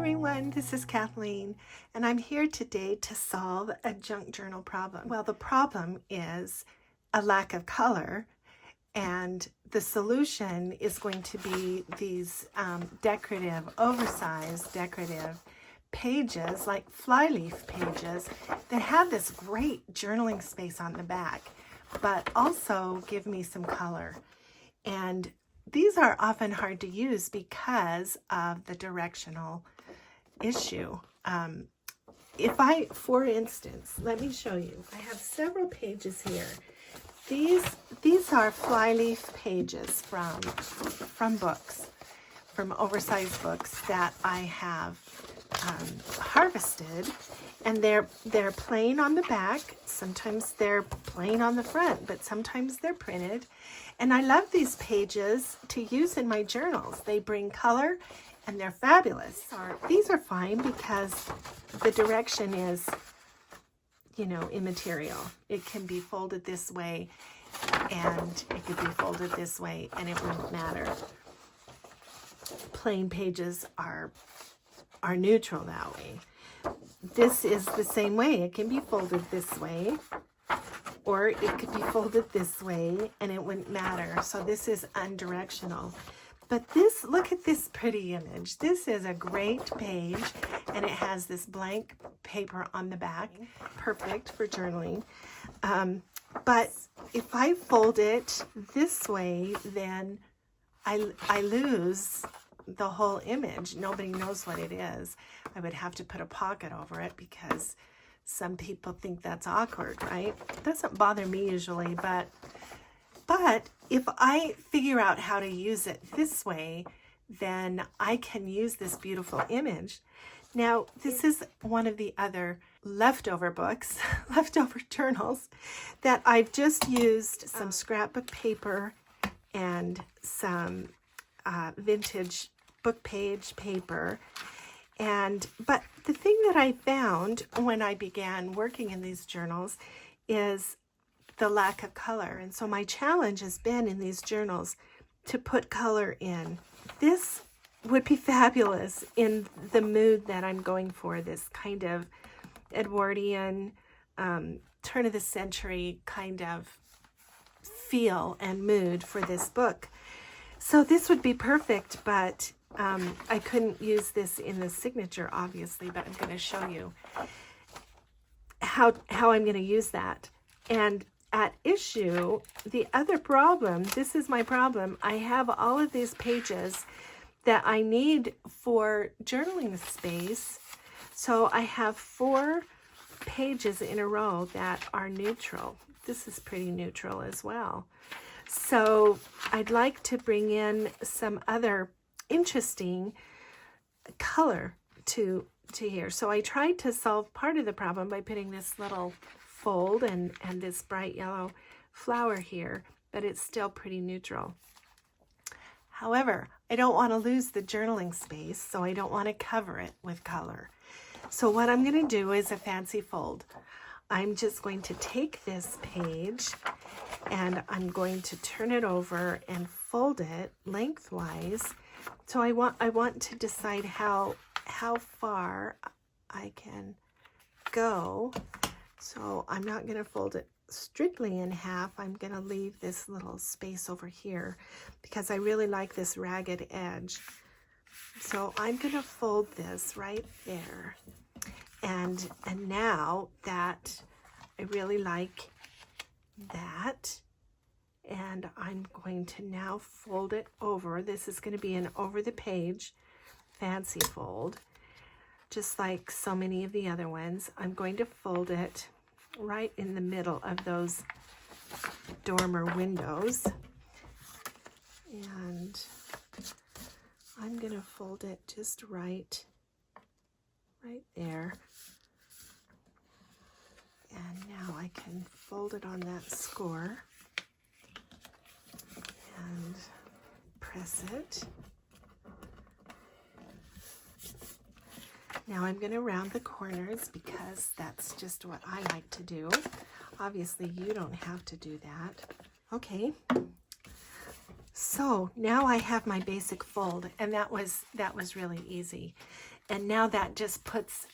everyone, this is Kathleen, and I'm here today to solve a junk journal problem. Well, the problem is a lack of color, and the solution is going to be these decorative, oversized decorative pages, like flyleaf pages, that have this great journaling space on the back, but also give me some color. And these are often hard to use because of the directional issue. For instance, let me show you. I have several pages here. These are flyleaf pages from books, from oversized books that I have harvested, and they're plain on the back. Sometimes they're plain on the front, but sometimes they're printed. And I love these pages to use in my journals. They bring color and they're fabulous. These are fine because the direction is, immaterial. It can be folded this way and it could be folded this way and it wouldn't matter. Plain pages are neutral that way. This is the same way. It can be folded this way, or it could be folded this way and it wouldn't matter. So this is undirectional. But look at this pretty image. This is a great page, and it has this blank paper on the back. Perfect for journaling. But if I fold it this way, then I lose the whole image. Nobody knows what it is. I would have to put a pocket over it because some people think that's awkward, right? It doesn't bother me usually, but if I figure out how to use it this way, then I can use this beautiful image. Now, this is one of the other leftover books, leftover journals, that I've just used some scrapbook paper and some vintage book page paper. But the thing that I found when I began working in these journals is the lack of color. And so my challenge has been in these journals to put color in. This would be fabulous in the mood that I'm going for, this kind of Edwardian, turn of the century kind of feel and mood for this book. So this would be perfect, but I couldn't use this in the signature, obviously, but I'm going to show you how I'm going to use that. And at issue, the other problem, this is my problem, I have all of these pages that I need for journaling space. So I have 4 pages in a row that are neutral. This is pretty neutral as well. So I'd like to bring in some other interesting color to here. So I tried to solve part of the problem by putting this little fold and this bright yellow flower here, but it's still pretty neutral. However, I don't want to lose the journaling space, so I don't want to cover it with color. So what I'm going to do is a fancy fold. I'm just going to take this page and I'm going to turn it over and fold it lengthwise. So I want to decide how far I can go. So I'm not going to fold it strictly in half. I'm going to leave this little space over here because I really like this ragged edge. So I'm going to fold this right there. And now that I really like that, and I'm going to now fold it over. This is going to be an over the page fancy fold, just like so many of the other ones. I'm going to fold it right in the middle of those dormer windows, and I'm going to fold it just right there. And now I can fold it on that score and press it. Now I'm going to round the corners because that's just what I like to do. Obviously, you don't have to do that. Okay, so now I have my basic fold, and that was really easy. And now that just puts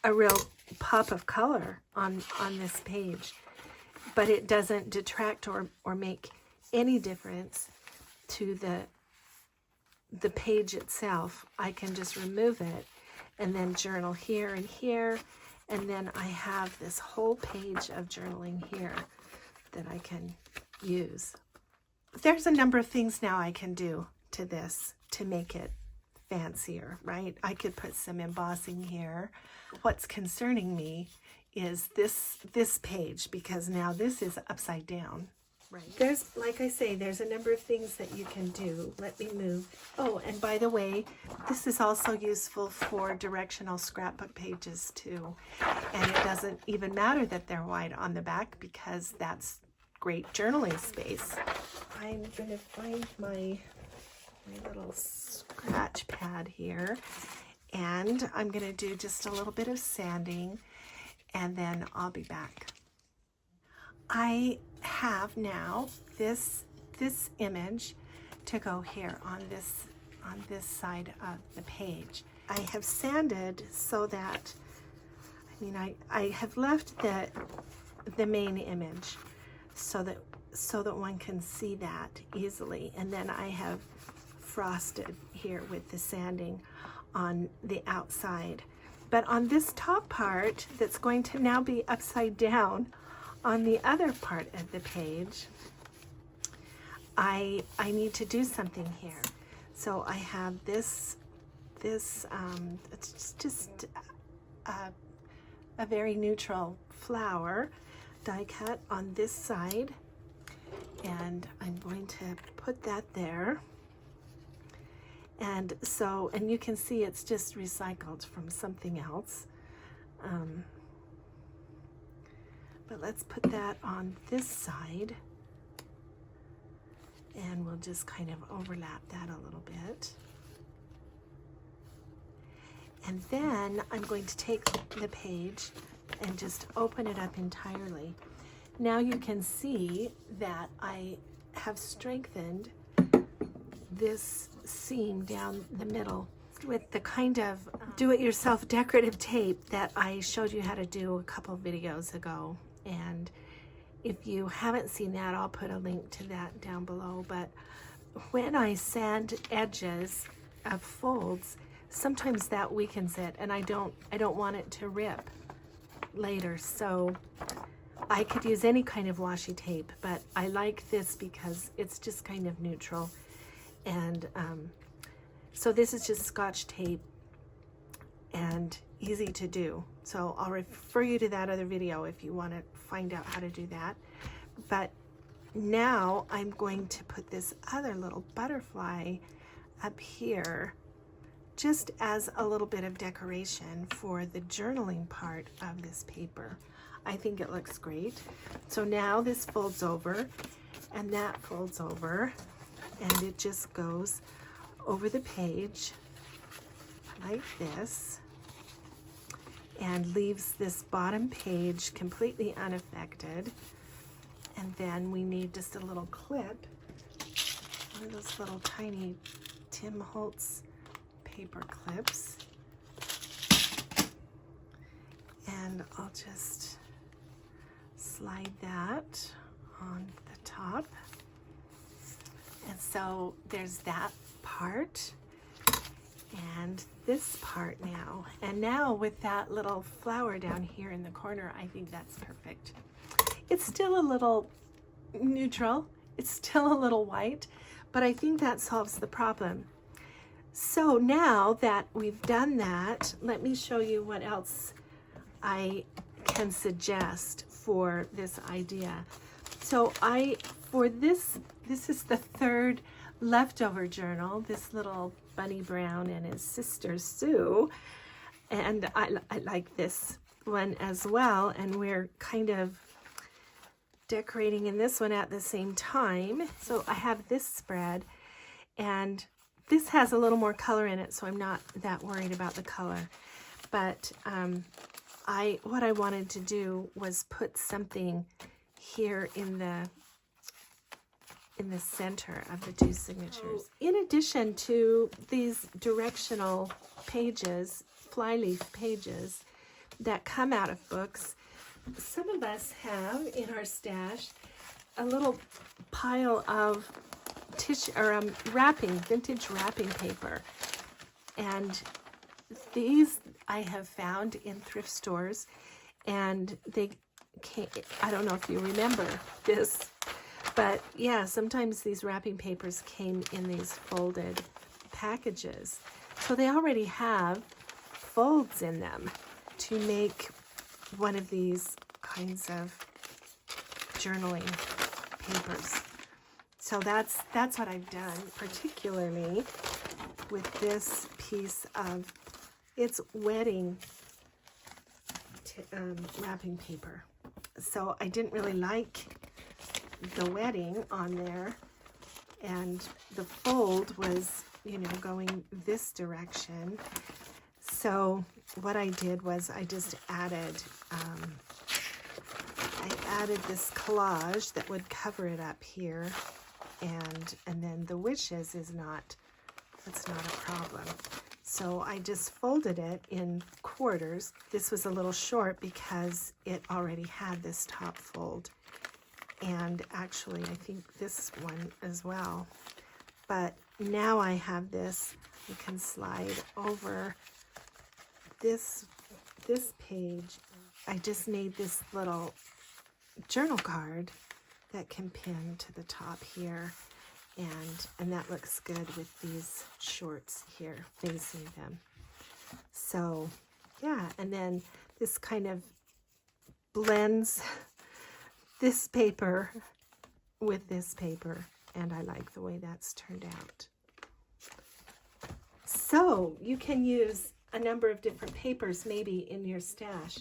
a real pop of color on this page. But it doesn't detract or make any difference to the page itself. I can just remove it and then journal here and here. And then I have this whole page of journaling here that I can use. There's a number of things now I can do to this to make it fancier, right? I could put some embossing here. What's concerning me is this page, because now this is upside down, right? There's, like I say, there's a number of things that you can do. Let me move. Oh, and by the way, this is also useful for directional scrapbook pages too. And it doesn't even matter that they're wide on the back, because that's great journaling space. I'm gonna find my little scratch pad here, and I'm gonna do just a little bit of sanding, and then I'll be back. I have now this image to go here on this side of the page. I have sanded so that, I mean, I have left the main image so that one can see that easily, and then I have frosted here with the sanding on the outside. But on this top part that's going to now be upside down on the other part of the page, I need to do something here. So I have this it's just a very neutral flower die cut on this side, and I'm going to put that there. And so, and you can see it's just recycled from something else. But let's put that on this side, and we'll just kind of overlap that a little bit. And then I'm going to take the page and just open it up entirely. Now you can see that I have strengthened this seam down the middle with the kind of do-it-yourself decorative tape that I showed you how to do a couple videos ago. And if you haven't seen that, I'll put a link to that down below. But when I sand edges of folds, sometimes that weakens it, and I don't want it to rip later. So I could use any kind of washi tape, but I like this because it's just kind of neutral. And so this is just Scotch tape and easy to do. So I'll refer you to that other video if you want to find out how to do that. But now I'm going to put this other little butterfly up here just as a little bit of decoration for the journaling part of this paper. I think it looks great. So now this folds over and that folds over, and it just goes over the page like this and leaves this bottom page completely unaffected. And then we need just a little clip, one of those little tiny Tim Holtz paper clips, and I'll just slide that on the top. And so there's that part and this part now. And now with that little flower down here in the corner, I think that's perfect. It's still a little neutral, it's still a little white, but I think that solves the problem. So now that we've done that, let me show you what else I can suggest for this idea. So for this is the third leftover journal, this little Bunny Brown and his sister Sue, and I like this one as well, and we're kind of decorating in this one at the same time. So I have this spread, and this has a little more color in it, so I'm not that worried about the color. But what I wanted to do was put something here in in the center of the two signatures. In addition to these directional pages, flyleaf pages that come out of books, some of us have in our stash a little pile of tissue or vintage wrapping paper. And these I have found in thrift stores, and they came, I don't know if you remember this, but yeah, sometimes these wrapping papers came in these folded packages. So they already have folds in them to make one of these kinds of journaling papers. So that's what I've done, particularly with this piece of, it's wedding wrapping paper. So I didn't really like the wedding on there, and the fold was, you know, going this direction. So what I did was I just added this collage that would cover it up here, and then the wishes is not, that's not a problem. So I just folded it in quarters. This was a little short because it already had this top fold, and actually I think this one as well. But now I have this, you can slide over this page. I just made this little journal card that can pin to the top here, and that looks good with these shorts here facing them. So yeah, and then this kind of blends this paper with this paper, and I like the way that's turned out. So you can use a number of different papers maybe in your stash.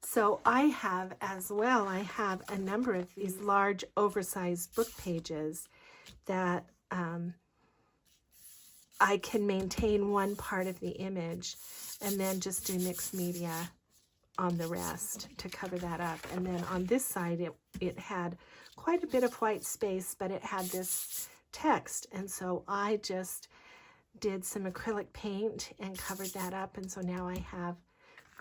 So I have as well, I have a number of these large oversized book pages that I can maintain one part of the image and then just do mixed media on the rest to cover that up. And then on this side, it had quite a bit of white space, but it had this text. And so I just did some acrylic paint and covered that up. And so now I have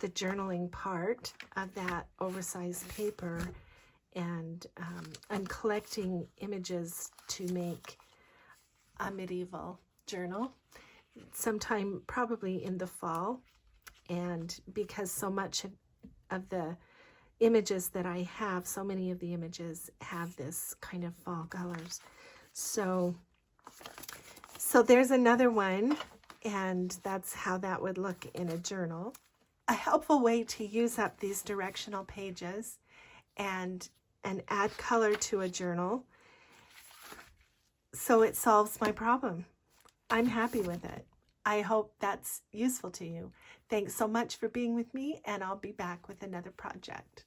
the journaling part of that oversized paper, and I'm collecting images to make a medieval journal sometime probably in the fall. And because so much of the images that I have, so many of the images have this kind of fall colors. So there's another one, and that's how that would look in a journal. A helpful way to use up these directional pages and add color to a journal so it solves my problem. I'm happy with it. I hope that's useful to you. Thanks so much for being with me, and I'll be back with another project.